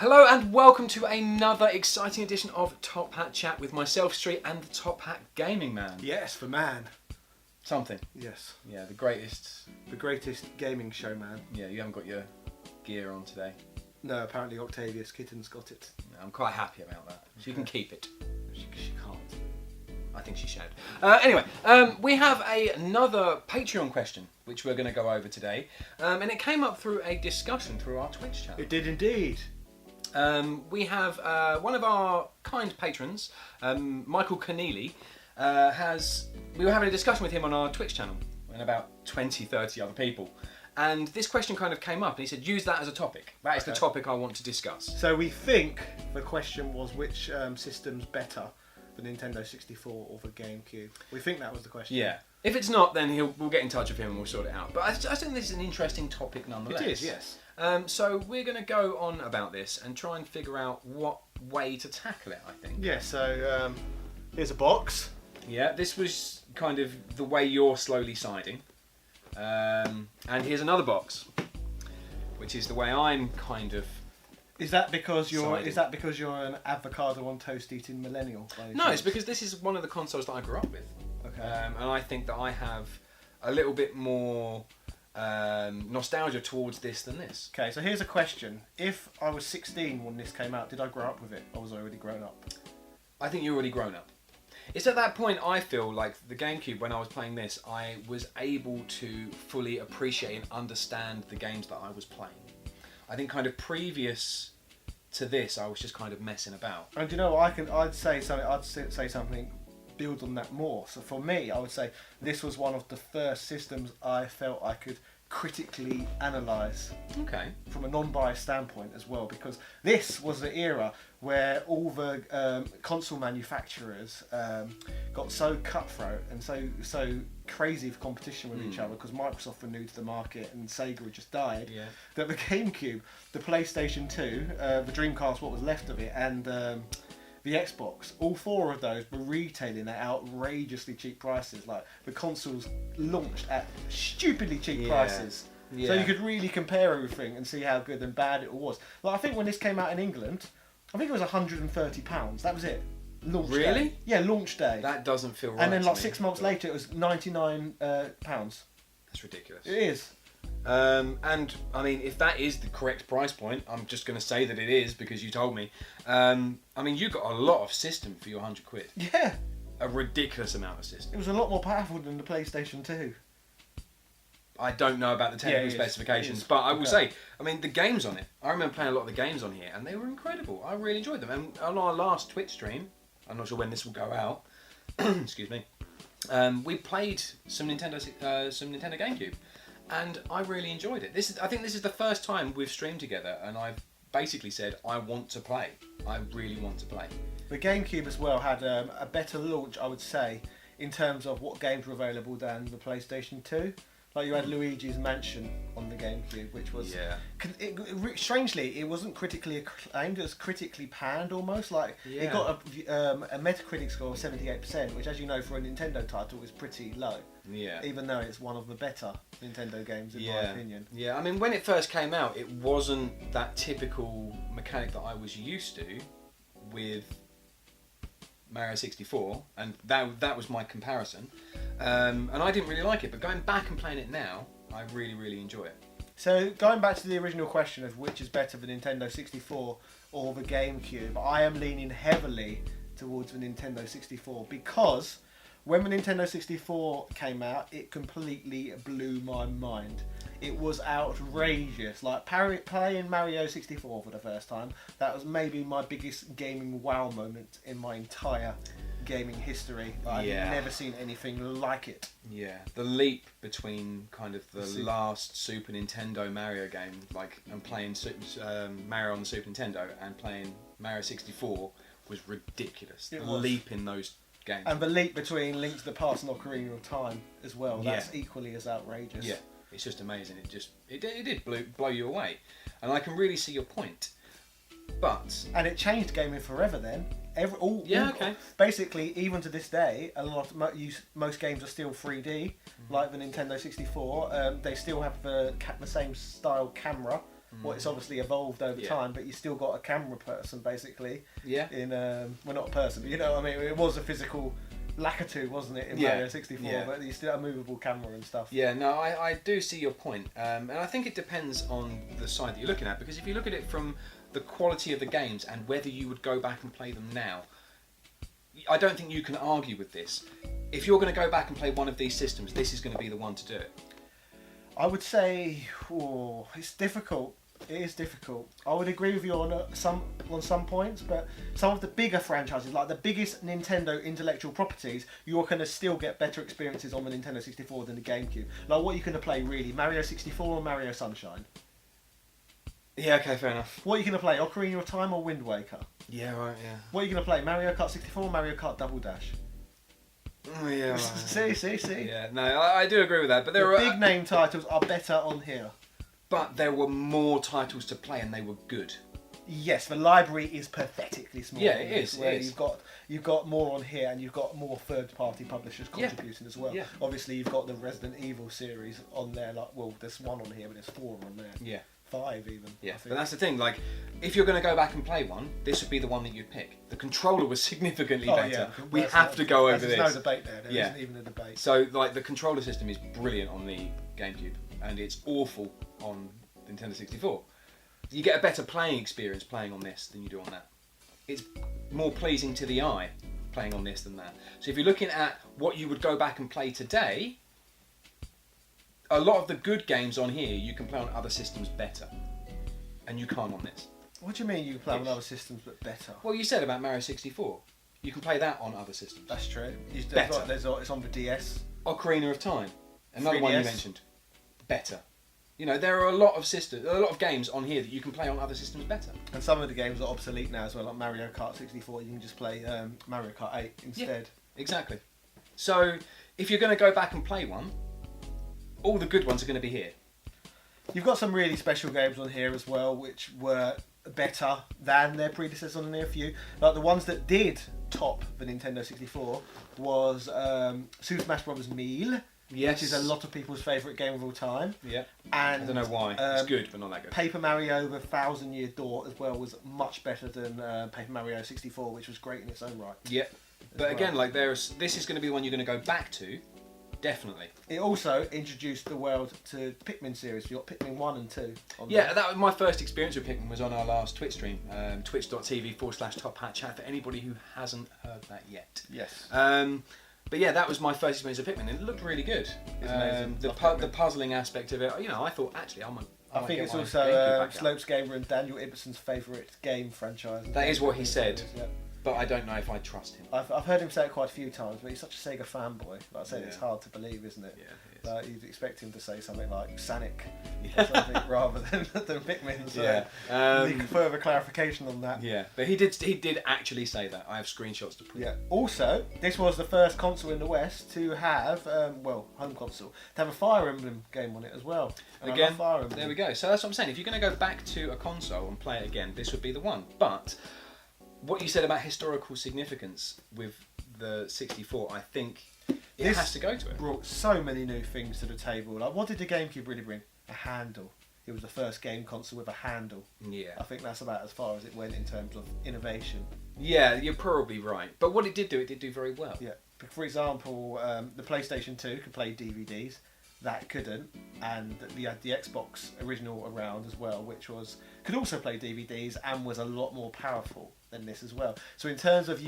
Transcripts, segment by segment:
Hello and welcome to another exciting edition of Top Hat Chat with myself, Street, and the Top Hat Gaming Man. Yes, the man. Something. Yes. Yeah, the greatest. The greatest gaming show man. Yeah, you haven't got your gear on today. No, apparently Octavia's kitten's got it. I'm quite happy about that. She can keep it. She can't. I think she should. Anyway, we have another Patreon question which we're going to go over today. And it came up through a discussion through our Twitch channel. It did indeed. We have one of our kind patrons, Michael Keneally, we were having a discussion with him on our Twitch channel and about 20, 30 other people. And this question kind of came up and he said, use that as a topic. That is the topic I want to discuss. So we think the question was which system's better, the Nintendo 64 or the GameCube? We think that was the question. Yeah. If it's not, then we'll get in touch with him and we'll sort it out. But I think this is an interesting topic nonetheless. It is, yes. So we're going to go on about this and try and figure out what way to tackle it, I think. Yeah, so here's a box. Yeah, this was kind of the way you're slowly siding. And here's another box, which is the way I'm kind of... Is that because you're siding. an avocado on toast eating millennial? No, it's because this is one of the consoles that I grew up with. Okay. And I think that I have a little bit more nostalgia towards this than this. Okay, so here's a question. If I was 16 when this came out, did I grow up with it? Or was I already grown up? I think you're already grown up. It's at that point I feel like the GameCube, when I was playing this, I was able to fully appreciate and understand the games that I was playing. I think kind of previous to this, I was just kind of messing about. And you know, I'd say something, build on that more. So for me, I would say this was one of the first systems I felt I could critically analyse. Okay. From a non-biased standpoint as well, because this was the era where all the console manufacturers got so cutthroat and so crazy for competition with each other, because Microsoft were new to the market and Sega had just died, that the GameCube, the PlayStation 2, the Dreamcast, what was left of it, and the Xbox, all four of those were retailing at outrageously cheap prices. Like, the consoles launched at stupidly cheap prices. Yeah. So you could really compare everything and see how good and bad it was. Like, I think when this came out in England, I think it was £130. That was it. Launch Really? day. Yeah, launch day. That doesn't feel right. And then like to 6 me. months later it was £99. That's ridiculous. It is. And I mean, if that is the correct price point, I'm just going to say that it is because you told me. I mean, you got a lot of system for your £100. Yeah. A ridiculous amount of system. It was a lot more powerful than the PlayStation 2. I don't know about the technical specifications, but I will say, I mean, the games on it. I remember playing a lot of the games on here, and they were incredible. I really enjoyed them. And on our last Twitch stream, I'm not sure when this will go out. Excuse me. We played some Nintendo GameCube, and I really enjoyed it. I think this is the first time we've streamed together, and I've basically said I want to play. I really want to play. The GameCube as well had a better launch, I would say, in terms of what games were available than the PlayStation 2. Like, you had Luigi's Mansion on the GameCube, which was... Yeah. Strangely, it wasn't critically acclaimed, it was critically panned almost. Like, it got a Metacritic score of 78%, which, as you know, for a Nintendo title is pretty low. Yeah. Even though it's one of the better Nintendo games, in my opinion. Yeah, I mean, when it first came out, it wasn't that typical mechanic that I was used to with Mario 64, and that was my comparison. And I didn't really like it, but going back and playing it now, I really, really enjoy it. So, going back to the original question of which is better, the Nintendo 64 or the GameCube, I am leaning heavily towards the Nintendo 64, because when the Nintendo 64 came out, it completely blew my mind. It was outrageous. Like, playing Mario 64 for the first time, that was maybe my biggest gaming wow moment in my entire gaming history. I've never seen anything like it. Yeah, the leap between kind of the last Super Nintendo Mario game, and playing Mario on the Super Nintendo and playing Mario 64 was ridiculous. The leap in those games. And the leap between Link to the Past and Ocarina of Time as well, that's equally as outrageous. Yeah, it's just amazing. It did blow you away. And I can really see your point. But... And it changed gaming forever then. Basically, even to this day, most games are still 3D, like the Nintendo 64. They still have the same style camera Well, it's obviously evolved over time, but you still got a camera person basically. Yeah. In well, not a person, but you know what I mean. It was a physical Lakitu, wasn't it, in Mario 64? Yeah. But you still had a movable camera and stuff. Yeah, no, I do see your point. And I think it depends on the side that you're looking at, because if you look at it from the quality of the games and whether you would go back and play them now, I don't think you can argue with this. If you're going to go back and play one of these systems, this is going to be the one to do it. I would say, it's difficult. It is difficult. I would agree with you on some points, but some of the bigger franchises, like the biggest Nintendo intellectual properties, you're going to still get better experiences on the Nintendo 64 than the GameCube. Like, what are you going to play really? Mario 64 or Mario Sunshine? Yeah, okay, fair enough. What are you going to play? Ocarina of Time or Wind Waker? Yeah, right, yeah. What are you going to play? Mario Kart 64 or Mario Kart Double Dash? Oh, yeah, right. See? Yeah, no, I do agree with that, but The big name titles are better on here. But there were more titles to play and they were good. Yes, the library is pathetically small. Yeah, it is. Where you've got more on here, and you've got more third-party publishers contributing as well. Yeah. Obviously, you've got the Resident Evil series on there. Like, well, there's one on here, but there's 4 on there. Yeah. 5 even. Yeah, but that's the thing. Like, if you're going to go back and play one, this would be the one that you'd pick. The controller was significantly better. Yeah. We have to go over this. There's no debate there. There isn't even a debate. So, like, the controller system is brilliant on the GameCube, and it's awful on the Nintendo 64. You get a better playing experience playing on this than you do on that. It's more pleasing to the eye playing on this than that. So if you're looking at what you would go back and play today, a lot of the good games on here you can play on other systems better, and you can't on this. What do you mean you can play on other systems but better? Well, you said about Mario 64. You can play that on other systems. That's true. Better. It's on the DS. Ocarina of Time, another 3DS. one you mentioned. Better. You know, there are a lot of games on here that you can play on other systems better. And some of the games are obsolete now as well, like Mario Kart 64. You can just play Mario Kart 8 instead. Yeah, exactly. So, if you're going to go back and play one, all the good ones are going to be here. You've got some really special games on here as well, which were better than their predecessors on there. A few, like the ones that did top the Nintendo 64 was Super Smash Bros. Melee. Yes. Which is a lot of people's favourite game of all time. Yeah. And I don't know why. It's good, but not that good. Paper Mario: The Thousand Year Door as well was much better than Paper Mario 64, which was great in its own right. Yeah. But again, like this is going to be one you're going to go back to, definitely. It also introduced the world to Pikmin series. You got Pikmin 1 and 2. Yeah, that was my first experience with Pikmin was on our last Twitch stream, twitch.tv/TopHatChat for anybody who hasn't heard that yet. Yes. But yeah, that was my first experience of Pikmin, and it looked really good. It's amazing. The puzzling aspect of it, you know, I thought actually I think it's also Slopes Gamer and Daniel Ibbottson's favourite game franchise. That is what he said. Series, yeah. But I don't know if I trust him. I've heard him say it quite a few times, but he's such a Sega fanboy. Like I said, it's hard to believe, isn't it? Yeah, it is. You'd expect him to say something like Sonic or something rather than Pikmin. So need further clarification on that. Yeah, but he did actually say that. I have screenshots to prove. Yeah. Also, this was the first console in the West to have, home console, to have a Fire Emblem game on it as well. And again, Fire Emblem. there we go. So that's what I'm saying. If you're going to go back to a console and play it again, this would be the one. But what you said about historical significance with the 64, I think it has to go to it. Brought so many new things to the table. Like, what did the GameCube really bring? A handle. It was the first game console with a handle. Yeah. I think that's about as far as it went in terms of innovation. Yeah, you're probably right. But what it did do very well. Yeah. For example, the PlayStation 2 could play DVDs. That couldn't, and you had the Xbox original around as well, which could also play DVDs and was a lot more powerful than this as well. So in terms of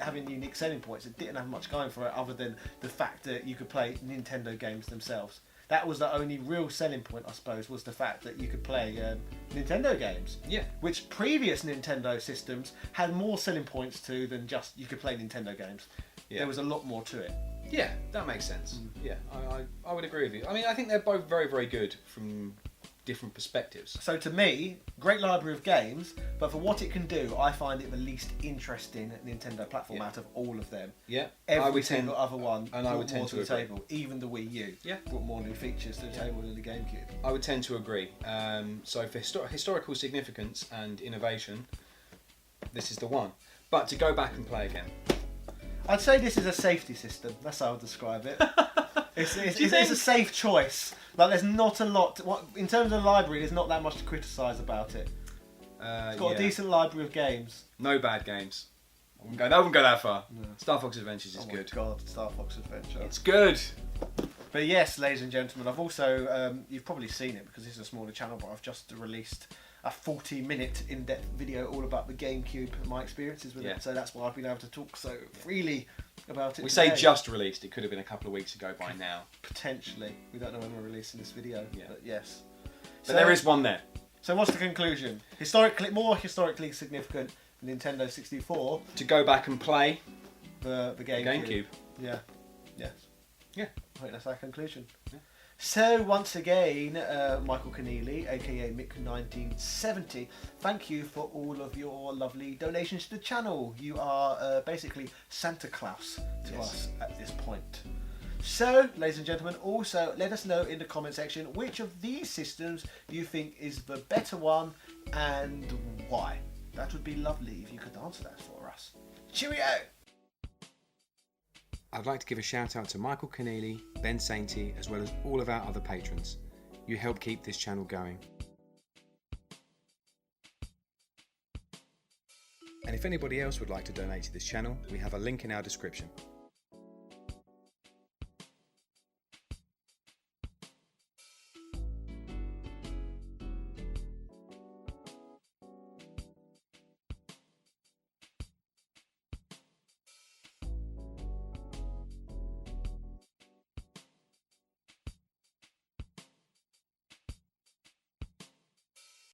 having unique selling points, it didn't have much going for it other than the fact that you could play Nintendo games themselves. That was the only real selling point, I suppose, was the fact that you could play Nintendo games. Yeah. Which previous Nintendo systems had more selling points to than just you could play Nintendo games. Yeah. There was a lot more to it. Yeah, that makes sense. Yeah, I would agree with you. I mean, I think they're both very, very good from different perspectives. So to me, great library of games, but for what it can do, I find it the least interesting Nintendo platform out of all of them. Yeah, every single other one and I would tend to the table. Even the Wii U brought more new features to the table than the GameCube. I would tend to agree. So for historical significance and innovation, this is the one. But to go back and play again, I'd say this is a safety system. That's how I would describe it. It's a safe choice Like, there's not a lot. In terms of the library, there's not that much to criticise about it. It's got a decent library of games. No bad games. I wouldn't go that far. No. Star Fox Adventures is good. Oh my god, Star Fox Adventure. It's good. But yes, ladies and gentlemen, I've also, you've probably seen it because this is a smaller channel, but I've just released a 40-minute in-depth video all about the GameCube and my experiences with it. So that's why I've been able to talk so freely about it. We say just released. It could have been a couple of weeks ago by now. Potentially. We don't know when we're releasing this video, but yes. But there is one there. So what's the conclusion? More historically significant than Nintendo 64. To go back and play the GameCube. Yeah. Yes. Yeah. I think that's our conclusion. Yeah. So once again, Michael Keneally, aka Mick1970, thank you for all of your lovely donations to the channel. You are basically Santa Claus to us at this point. So, ladies and gentlemen, also let us know in the comment section which of these systems you think is the better one and why. That would be lovely if you could answer that for us. Cheerio! I'd like to give a shout out to Michael Keneally, Ben Sainty, as well as all of our other patrons. You help keep this channel going. And if anybody else would like to donate to this channel, we have a link in our description.